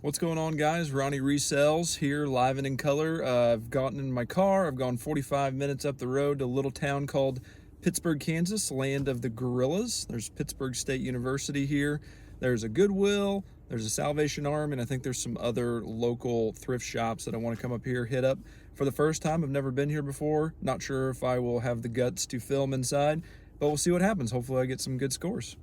What's going on, guys? Ronnie Resells here, live and in color. I've gotten in my car. I've gone 45 minutes up the road to a little town called Pittsburg, Kansas, land of the gorillas. There's Pittsburg State University here. There's a Goodwill. There's a Salvation Army, and I think there's some other local thrift shops that I want to come up here, hit up for the first time. I've never been here before. Not sure if I will have the guts to film inside, but we'll see what happens. Hopefully I get some good scores.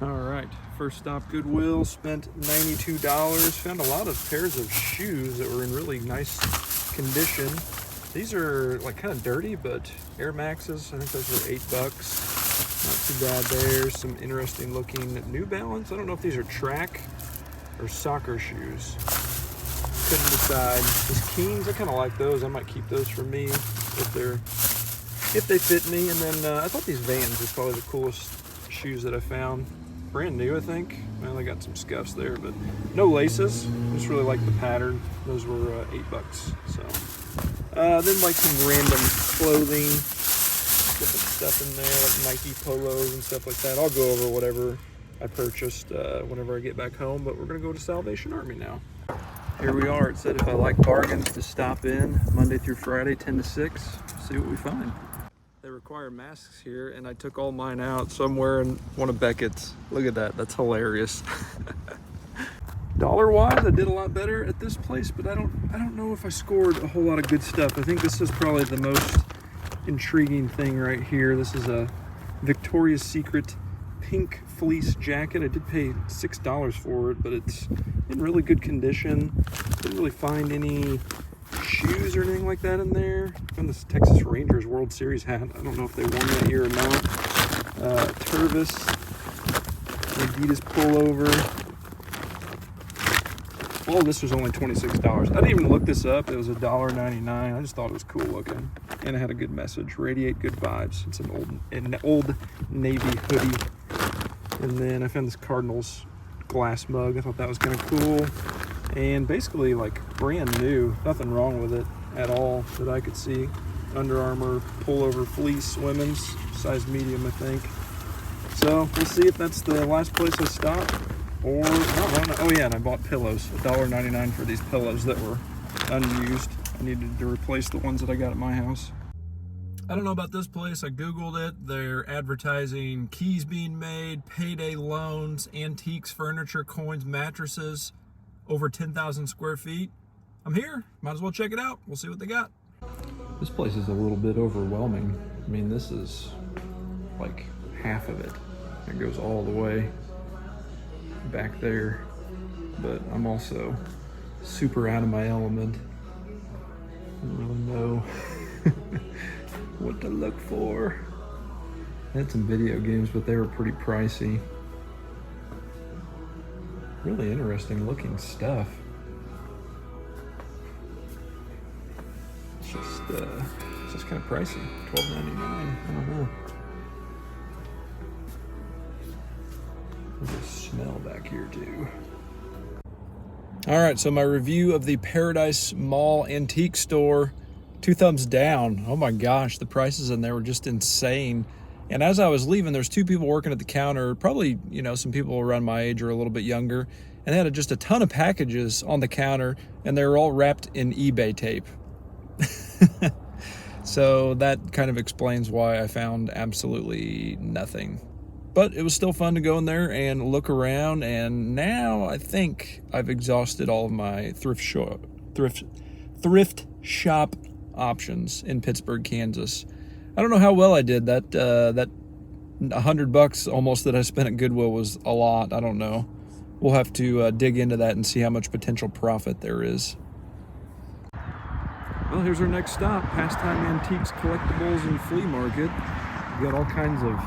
All right, first stop, Goodwill, spent $92. Found a lot of pairs of shoes that were in really nice condition. These are like kind of dirty, but Air Maxes, I think those were $8. Not too bad there. Some interesting looking New Balance. I don't know if these are track or soccer shoes. Couldn't decide. These Keens, I kind of like those. I might keep those for me if they fit me. And then I thought these Vans were probably the coolest shoes that I found. Brand new, I think. Well, they got some scuffs there, but no laces. Just really like the pattern. Those were $8. So then like some random clothing, different stuff in there, like Nike polos and stuff like that. I'll go over whatever I purchased whenever I get back home, but we're gonna go to Salvation Army now. Here we are. It said if I like bargains to stop in Monday through Friday, 10 to 6, see what we find. They require masks here, and I took all mine out, so I'm wearing one of Beckett's. Look at that, that's hilarious. Dollar-wise, I did a lot better at this place, but I don't know if I scored a whole lot of good stuff. I think this is probably the most intriguing thing right here. This is a Victoria's Secret pink fleece jacket. I did pay $6 for it, but it's in really good condition. Didn't really find any shoes or anything like that in there. And this Texas Rangers World Series hat. I don't know if they won that year or not. Tervis, Adidas pullover. All this was only $26. I didn't even look this up. It was $1.99. I just thought it was cool looking, and it had a good message: radiate good vibes. It's an old navy hoodie. And then I found this Cardinals glass mug. I thought that was kind of cool. And basically like brand new, nothing wrong with it at all that I could see. Under Armour pullover fleece, women's, size medium, I think. So we'll see if that's the last place I stop, or oh yeah, and I bought pillows, $1.99 for these pillows that were unused. I needed to replace the ones that I got at my house. I don't know about this place. I Googled it. They're advertising keys being made, payday loans, antiques, furniture, coins, mattresses. Over 10,000 square feet. I'm here, might as well check it out. We'll see what they got. This place is a little bit overwhelming. I mean, this is like half of it. It goes all the way back there, but I'm also super out of my element. I don't really know what to look for. I had some video games, but they were pretty pricey. Really interesting looking stuff. It's just kind of pricey. $12.99. I don't know. There's a smell back here too. All right, so my review of the Paradise Mall Antique Store, 2 thumbs down. Oh my gosh, the prices in there were just insane. And as I was leaving, there's 2 people working at the counter, probably, some people around my age or a little bit younger, and they had just a ton of packages on the counter, and they were all wrapped in eBay tape. So that kind of explains why I found absolutely nothing. But it was still fun to go in there and look around, and now I think I've exhausted all of my thrift shop options in Pittsburg, Kansas. I don't know how well I did. That $100 almost that I spent at Goodwill was a lot. I don't know. We'll have to dig into that and see how much potential profit there is. Well, here's our next stop, Pastime Antiques, Collectibles, and Flea Market. We got all kinds of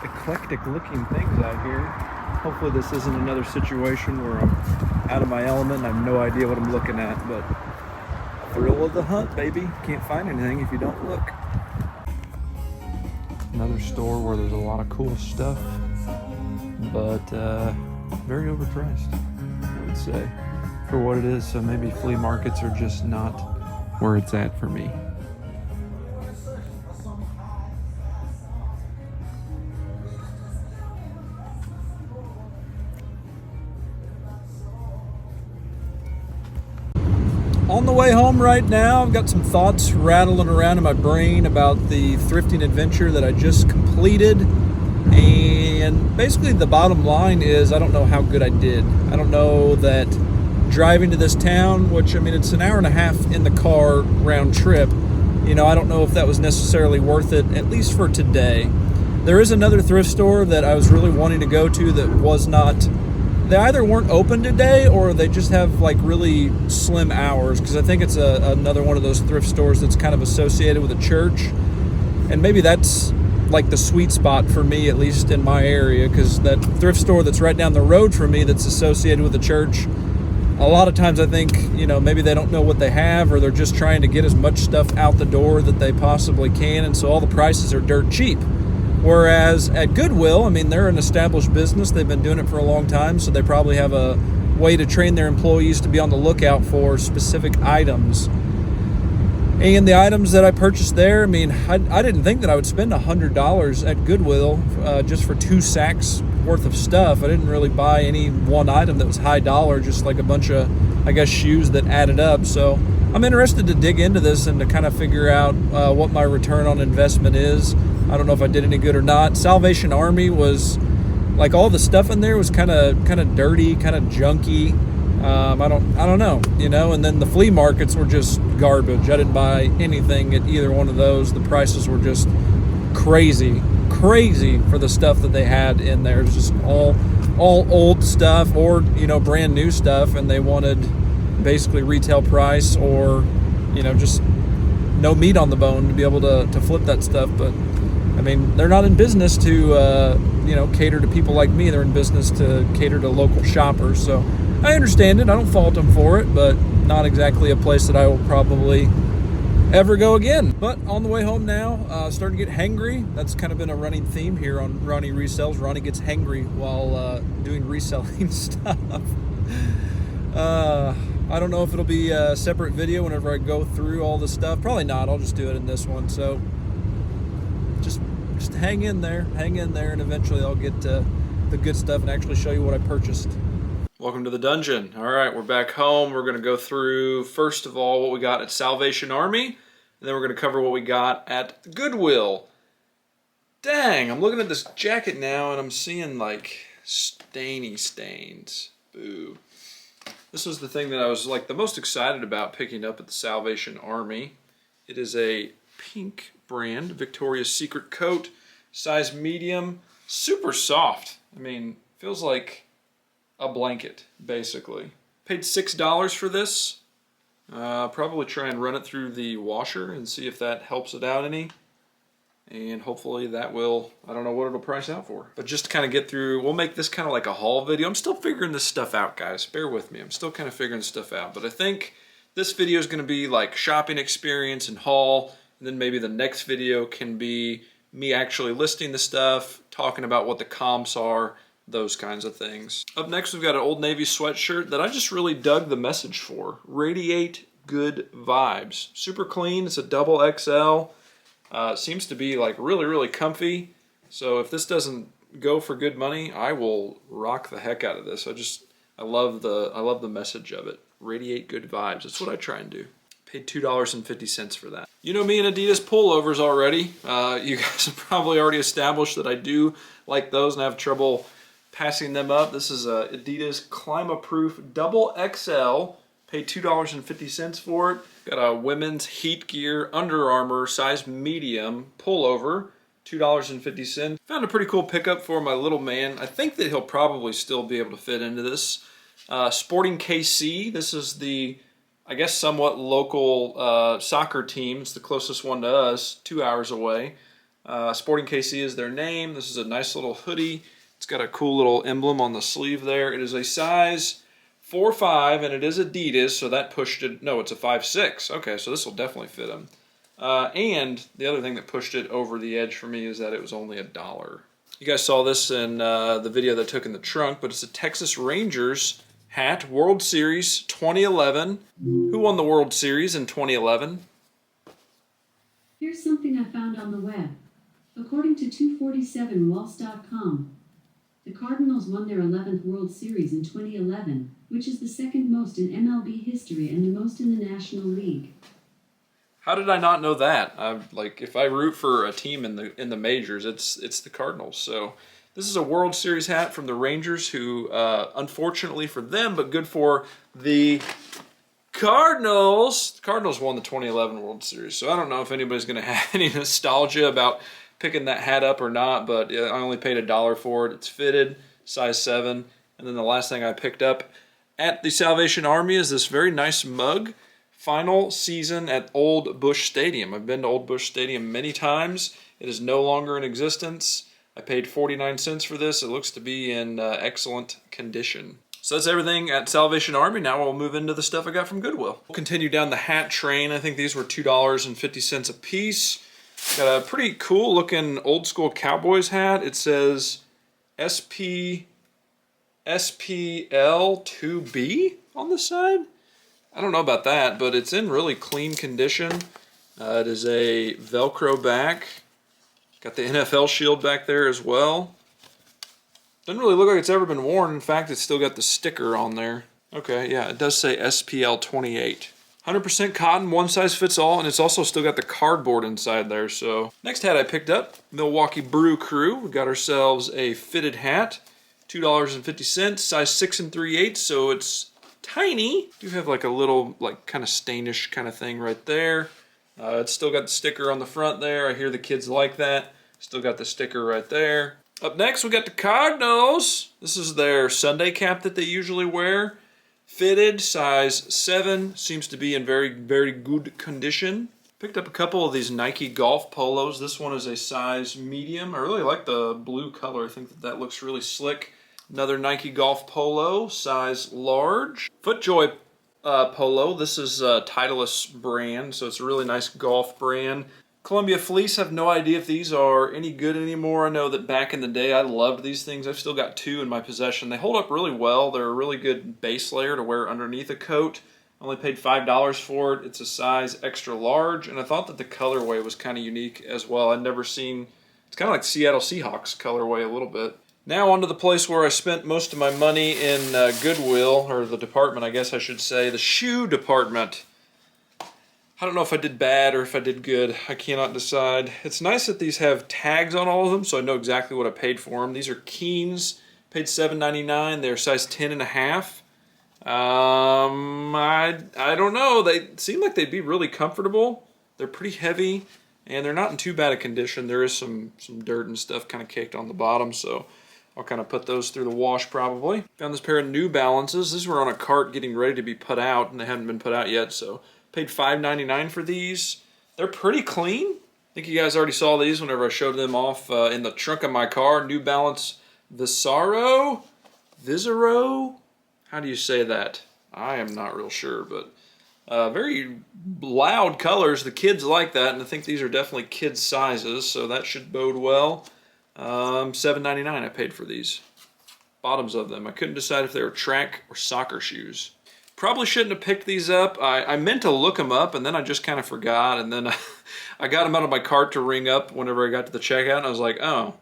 eclectic looking things out here. Hopefully this isn't another situation where I'm out of my element and I have no idea what I'm looking at, but thrill of the hunt, baby. Can't find anything if you don't look. Another store where there's a lot of cool stuff, but very overpriced, I would say, for what it is. So maybe flea markets are just not where it's at for me. on the way home right now. I've got some thoughts rattling around in my brain about the thrifting adventure that I just completed. And basically the bottom line is I don't know how good I did. I don't know that driving to this town, which, I mean, it's an hour and a half in the car round trip, you know, I don't know if that was necessarily worth it, at least for today. There is another thrift store that I was really wanting to go to that was not. They either weren't open today or they just have like really slim hours, because I think it's another one of those thrift stores that's kind of associated with a church. And maybe that's like the sweet spot for me, at least in my area, because that thrift store that's right down the road from me that's associated with the church, a lot of times I think, you know, maybe they don't know what they have, or they're just trying to get as much stuff out the door that they possibly can, and so all the prices are dirt cheap. Whereas at Goodwill, I mean, they're an established business. They've been doing it for a long time, so they probably have a way to train their employees to be on the lookout for specific items. And the items that I purchased there, I mean, I didn't think that I would spend $100 at Goodwill just for 2 sacks worth of stuff. I didn't really buy any one item that was high dollar, just like a bunch of, I guess, shoes that added up. So I'm interested to dig into this and to kind of figure out what my return on investment is. I don't know if I did any good or not. Salvation Army was, like, all the stuff in there was kind of dirty, kind of junky. I don't know, you know. And then the flea markets were just garbage. I didn't buy anything at either one of those. The prices were just crazy for the stuff that they had in there. It's just all old stuff, or, you know, brand new stuff, and they wanted basically retail price, or, you know, just no meat on the bone to be able to flip that stuff. But I mean, they're not in business to you know, cater to people like me. They're in business to cater to local shoppers. So I understand it. I don't fault them for it, but not exactly a place that I will probably ever go again. But on the way home now, starting to get hangry. That's kind of been a running theme here on Ronnie Resells. Ronnie gets hangry while doing reselling stuff. I don't know if it'll be a separate video whenever I go through all the stuff. Probably not. I'll just do it in this one. So just hang in there, and eventually I'll get to the good stuff and actually show you what I purchased. Welcome to the dungeon. All right, we're back home. We're going to go through, first of all, what we got at Salvation Army, and then we're going to cover what we got at Goodwill. Dang, I'm looking at this jacket now, and I'm seeing, like, stainy stains. Boo. This was the thing that I was, like, the most excited about picking up at the Salvation Army. It is a pink brand, Victoria's Secret coat, size medium, super soft. I mean, feels like a blanket, basically. Paid $6 for this. Probably try and run it through the washer and see if that helps it out any. And hopefully that will, I don't know what it'll price out for. But just to kind of get through, we'll make this kind of like a haul video. I'm still figuring this stuff out, guys. Bear with me. I'm still kind of figuring stuff out. But I think this video is going to be like shopping experience and haul. And then maybe the next video can be me actually listing the stuff, talking about what the comps are, those kinds of things. Up next, we've got an Old Navy sweatshirt that I just really dug the message for. Radiate good vibes. Super clean. It's a double XL. Seems to be like really comfy. So if this doesn't go for good money, I will rock the heck out of this. I love the message of it. Radiate good vibes. That's what I try and do. Paid $2.50 for that. You know me and Adidas pullovers already. You guys have probably already established that I do like those and I have trouble passing them up. This is a Adidas Climaproof Double XL. Paid $2.50 for it. Got a women's Heat Gear Under Armour size medium pullover. $2.50. Found a pretty cool pickup for my little man. I think that he'll probably still be able to fit into this. Sporting KC. This is the, I guess, somewhat local soccer team. It's the closest one to us, 2 hours away. Sporting KC is their name. This is a nice little hoodie. It's got a cool little emblem on the sleeve there. It is a size 4.5, and it is Adidas, so that pushed it. No, it's a 5.6. Okay, so this will definitely fit him. And the other thing that pushed it over the edge for me is that it was only $1. You guys saw this in the video that I took in the trunk, but it's a Texas Rangers hat, World Series 2011. Who won the World Series in 2011? Here's something I found on the web. According to 247walls.com, the Cardinals won their 11th World Series in 2011, which is the second most in MLB history and the most in the National League. How did I not know that? Like, if I root for a team in the majors, it's the Cardinals. So this is a World Series hat from the Rangers, who, unfortunately for them, but good for the Cardinals. The Cardinals won the 2011 World Series, so I don't know if anybody's going to have any nostalgia about picking that hat up or not, but I only paid $1 for it. It's fitted, size 7. And then the last thing I picked up at the Salvation Army is this very nice mug. Final season at Old Busch Stadium. I've been to Old Busch Stadium many times. It is no longer in existence. I paid 49 cents for this. It looks to be in excellent condition. So that's everything at Salvation Army. Now we'll move into the stuff I got from Goodwill. We'll continue down the hat train. I think these were $2.50 a piece. Got a pretty cool looking old school Cowboys hat. It says SPL2B on the side. I don't know about that, but it's in really clean condition. It is a Velcro back. Got the NFL shield back there as well. Doesn't really look like it's ever been worn. In fact, it's still got the sticker on there. Okay, yeah, it does say SPL 28. 100% cotton, one size fits all, and it's also still got the cardboard inside there. So next hat I picked up, Milwaukee Brew Crew. We got ourselves a fitted hat, $2.50, size 6 3/8, so it's tiny. Do have like a little like kind of stainish kind of thing right there. It's still got the sticker on the front there. I hear the kids like that. Still got the sticker right there. Up next we got the Cardinals. This is their Sunday cap that they usually wear. Fitted, size 7, seems to be in very, very good condition. Picked up a couple of these Nike golf polos. This one is a size medium. I really like the blue color. I think that looks really slick. Another Nike golf polo, size large. FootJoy polo. This is a Titleist brand, so it's a really nice golf brand. Columbia fleece, I have no idea if these are any good anymore. I know that back in the day I loved these things. I've still got 2 in my possession. They hold up really well. They're a really good base layer to wear underneath a coat. I only paid $5 for it. It's a size extra large, and I thought that the colorway was kind of unique as well. I'd never seen, it's kind of like Seattle Seahawks colorway a little bit. Now on to the place where I spent most of my money in Goodwill, or the department I guess I should say, the shoe department. I don't know if I did bad or if I did good. I cannot decide. It's nice that these have tags on all of them, so I know exactly what I paid for them. These are Keens. Paid $7.99. They're size 10.5. I don't know. They seem like they'd be really comfortable. They're pretty heavy, and they're not in too bad a condition. There is some dirt and stuff kind of caked on the bottom, so I'll kind of put those through the wash probably. Found this pair of New Balances. These were on a cart getting ready to be put out, and they hadn't been put out yet, so paid $5.99 for these. They're pretty clean. I think you guys already saw these whenever I showed them off in the trunk of my car. New Balance Visaro? How do you say that? I am not real sure, but very loud colors. The kids like that, and I think these are definitely kids sizes, so that should bode well. $7.99 I paid for these. Bottoms of them. I couldn't decide if they were track or soccer shoes. Probably shouldn't have picked these up. I meant to look them up, and then I just kind of forgot, and then I got them out of my cart to ring up whenever I got to the checkout, and I was like, oh,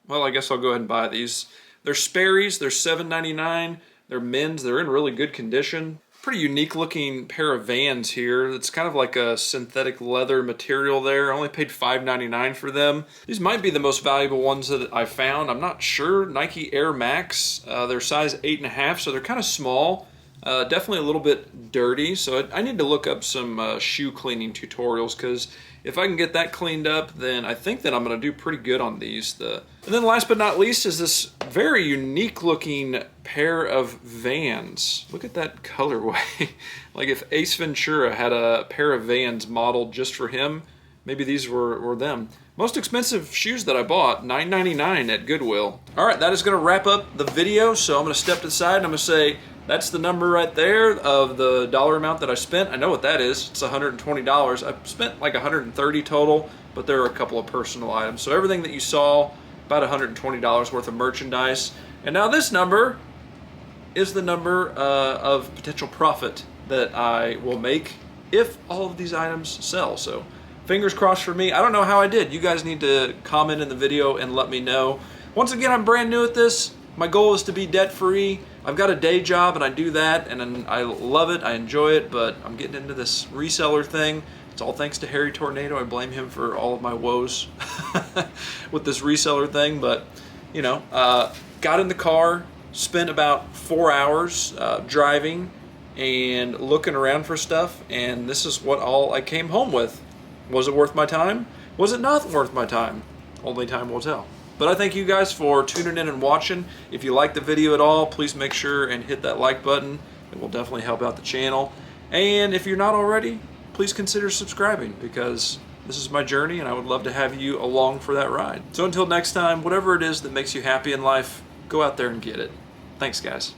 well, I guess I'll go ahead and buy these. They're Sperry's. They're $7.99. They're men's. They're in really good condition. Pretty unique looking pair of Vans here. It's kind of like a synthetic leather material there. I only paid $5.99 for them. These might be the most valuable ones that I found. I'm not sure. Nike Air Max. They're size 8.5, so they're kind of small. Definitely a little bit dirty, so I need to look up some shoe cleaning tutorials, because if I can get that cleaned up, then I think that I'm going to do pretty good on these. And then last but not least is this very unique looking pair of Vans. Look at that colorway. Like if Ace Ventura had a pair of Vans modeled just for him, maybe these were them. Most expensive shoes that I bought, $9.99 at Goodwill. All right, that is going to wrap up the video, so I'm going to step to the side and I'm going to say, that's the number right there of the dollar amount that I spent. I know what that is. It's $120. I spent like $130 total, but there are a couple of personal items. So everything that you saw, about $120 worth of merchandise. And now this number is the number of potential profit that I will make if all of these items sell. So fingers crossed for me. I don't know how I did. You guys need to comment in the video and let me know. Once again, I'm brand new at this. My goal is to be debt-free. I've got a day job and I do that and I love it, I enjoy it, but I'm getting into this reseller thing. It's all thanks to Harry Tornado. I blame him for all of my woes with this reseller thing. But, you know, got in the car, spent about 4 hours driving and looking around for stuff, and this is what all I came home with. Was it worth my time? Was it not worth my time? Only time will tell. But I thank you guys for tuning in and watching. If you like the video at all, please make sure and hit that like button. It will definitely help out the channel. And if you're not already, please consider subscribing, because this is my journey and I would love to have you along for that ride. So until next time, whatever it is that makes you happy in life, go out there and get it. Thanks, guys.